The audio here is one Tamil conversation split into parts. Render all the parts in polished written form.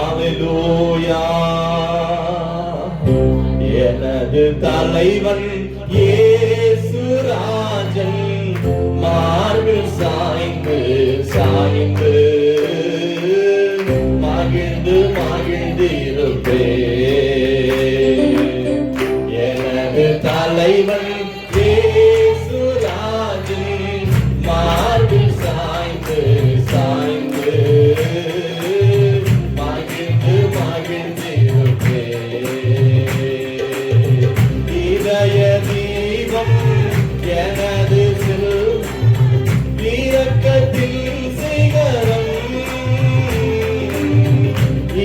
ஹalleluya. எனது தலைவன் இயேசுராஜன் மார்பில் சாய்ந்து சாய்ந்து மகிழ்ந்து மகிழ்ந்து இருப்பேன். எனது தலைவன் இயேசுராஜன் மார்பில் சாய்ந்து சாய்ந்து மகிழ்ந்து மகிழ்ந்து இருப்பேன். இதய தீபம் எனது இரக்கத்தின் சிகரம்.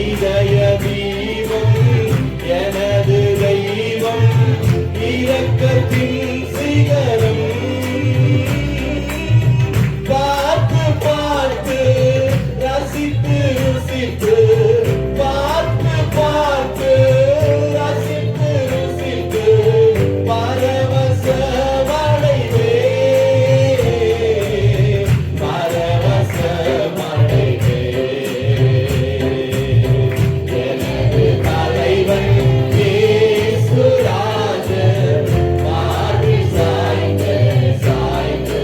இதய தீபம் எனது தெய்வம் இரக்கத்தின் சிகரம். பார்த்து பார்த்து ரசித்து ருசித்து பார்த்து பார்த்து ரசித்து ருசித்து பரவசமடைவே பரவசமடைவே. எனது தலைவன் இயேசுராஜன் மார்பில் சாய்ந்து சாய்ந்து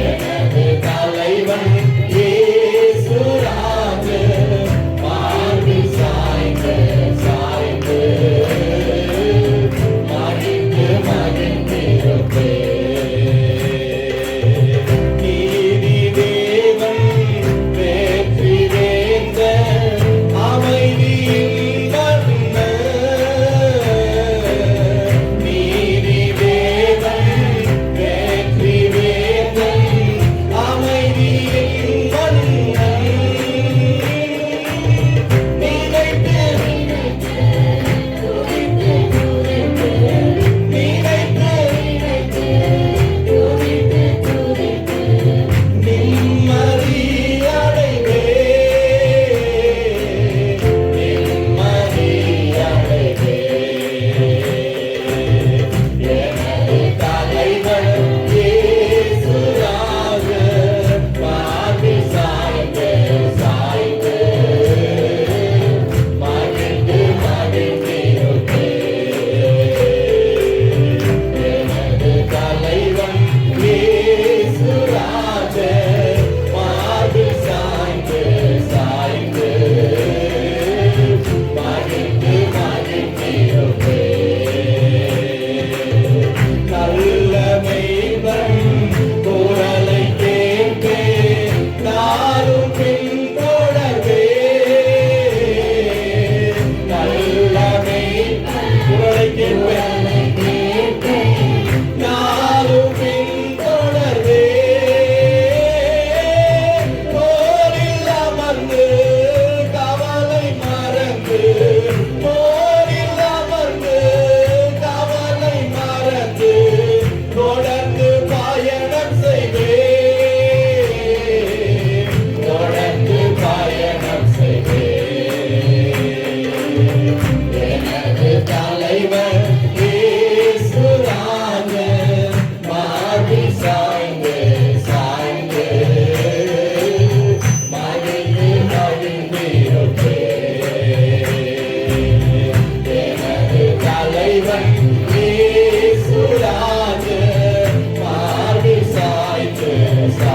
எனது தலைவன் இயேசுராஜன் மார்பில் சாய்ந்து சாய்ந்து மகிழ்ந்து மகிழ்ந்திருப்பேன். நீதி தேவன் வெற்றி வேந்தன் அமைதியின் மன்னன். நீதி தேவன் வெற்றி வேந்தன் அமைதியின் மன்னன். நினைத்து நினைத்து நிம்மதி அடைவேன் நிம்மதி அடைவேன். எனது தலைவன் இயேசுராஜன் மார்பில் சாய்ந்து சாய்ந்து மகிழ்ந்து மகிழ்ந்திருப்பேன். எனது தலைவன் இயேசுராஜன் மார்பில் சாய்ந்து சாய்ந்து மகிழ்ந்து மகிழ்ந்திருப்பேன். நல்ல மேய்ப்பன் குரலை கேட்பேன் நானும் பின்தொடர்வேன். நல்ல மேய்ப்பன் குரலை கேட்பேன் நானும் பின்தொடர்வேன். போரில் அமர்ந்து கவலை மறந்து போரில் அமர்ந்து கவலை மறந்து தொடர்ந்து பயணம் செய்வேன் தொடர்ந்து பயணம் செய்வேன். எனது தலைவன் இயேசுராஜன் மார்பில் சாய்ந்து சாய்ந்து மகிழ்ந்து மகிழ்ந்திருப்பேன். எனது தலைவன் இயேசுராஜன் மார்பில் சாய்ந்து சாய்ந்து